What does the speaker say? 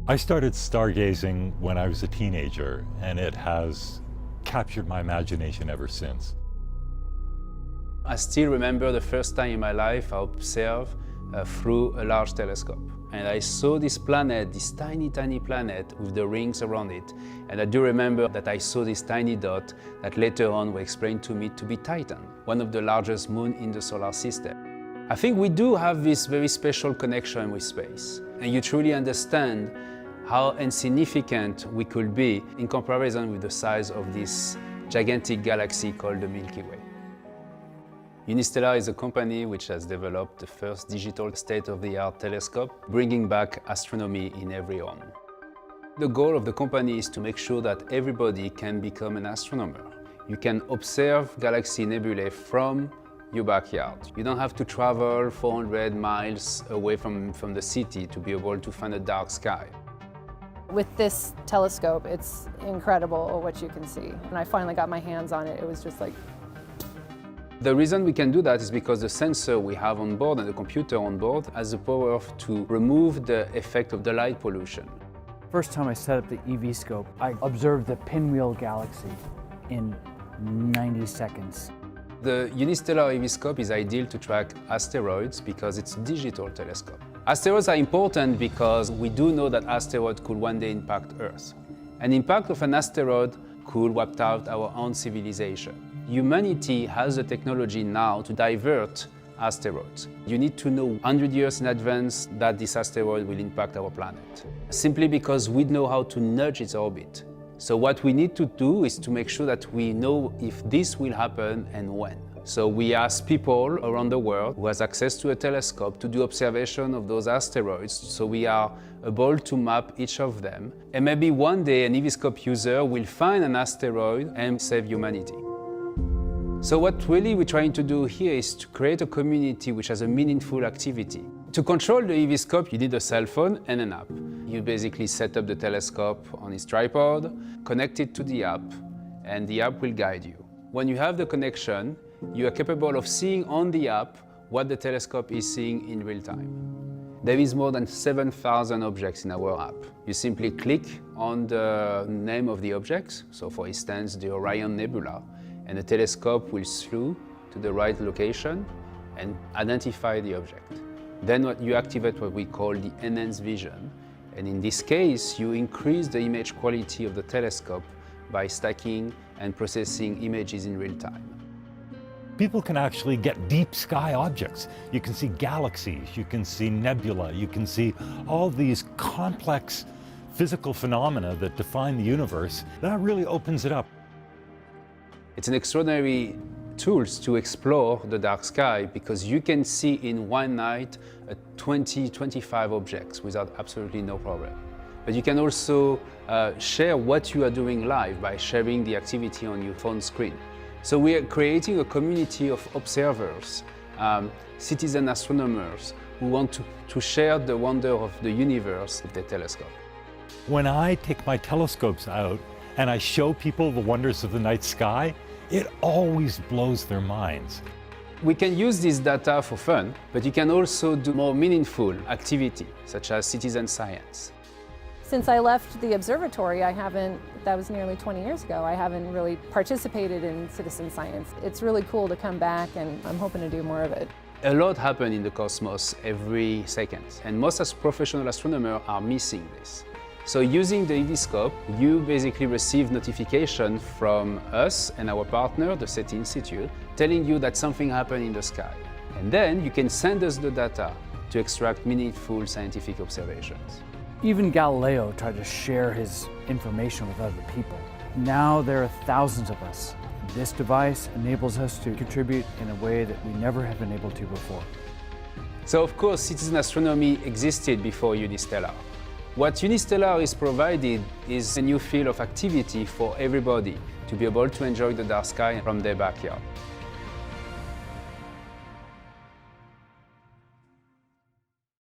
I started stargazing when I was a teenager, and it has captured my imagination ever since. I still remember the first time in my life I observed through a large telescope. And I saw this planet, this tiny, tiny planet with the rings around it. And I do remember that I saw this tiny dot that later on were explained to me to be Titan, one of the largest moons in the solar system. I think we do have this very special connection with space. And you truly understand how insignificant we could be in comparison with the size of this gigantic galaxy called the Milky Way. UNISTELLAR is a company which has developed the first digital state-of-the-art telescope, bringing back astronomy in every home. The goal of the company is to make sure that everybody can become an astronomer. You can observe galaxy nebulae from your backyard. You don't have to travel 400 miles away from the city to be able to find a dark sky. With this telescope, it's incredible what you can see. When I finally got my hands on it, it was just like... The reason we can do that is because the sensor we have on board and the computer on board has the power to remove the effect of the light pollution. First time I set up the eVscope, I observed the pinwheel galaxy in 90 seconds. The UNISTELLAR eVscope is ideal to track asteroids because it's a digital telescope. Asteroids are important because we do know that asteroids could one day impact Earth. An impact of an asteroid could wipe out our own civilization. Humanity has the technology now to divert asteroids. You need to know 100 years in advance that this asteroid will impact our planet, simply because we know how to nudge its orbit. So what we need to do is to make sure that we know if this will happen and when. So we ask people around the world who has access to a telescope to do observation of those asteroids, so we are able to map each of them. And maybe one day an eVscope user will find an asteroid and save humanity. So what really we're trying to do here is to create a community which has a meaningful activity. To control the eVscope, you need a cell phone and an app. You basically set up the telescope on its tripod, connect it to the app, and the app will guide you. When you have the connection, you are capable of seeing on the app what the telescope is seeing in real time. There is more than 7,000 objects in our app. You simply click on the name of the objects, so for instance the Orion Nebula, and the telescope will slew to the right location and identify the object. Then you activate what we call the enhanced vision, and in this case you increase the image quality of the telescope by stacking and processing images in real time. People can actually get deep sky objects. You can see galaxies, you can see nebula, you can see all these complex physical phenomena that define the universe. That really opens it up. It's an extraordinary tool to explore the dark sky because you can see in one night 20-25 objects without absolutely no problem. But you can also share what you are doing live by sharing the activity on your phone screen. So we are creating a community of observers, citizen astronomers who want to share the wonder of the universe with their telescope. When I take my telescopes out and I show people the wonders of the night sky, it always blows their minds. We can use this data for fun, but you can also do more meaningful activity, such as citizen science. Since I left the observatory, that was nearly 20 years ago, I haven't really participated in citizen science. It's really cool to come back, and I'm hoping to do more of it. A lot happens in the cosmos every second, and most professional astronomers are missing this. So using the eVscope, you basically receive notification from us and our partner, the SETI Institute, telling you that something happened in the sky. And then you can send us the data to extract meaningful scientific observations. Even Galileo tried to share his information with other people. Now there are thousands of us. This device enables us to contribute in a way that we never have been able to before. So of course, citizen astronomy existed before UNISTELLAR. What UNISTELLAR is provided is a new field of activity for everybody to be able to enjoy the dark sky from their backyard.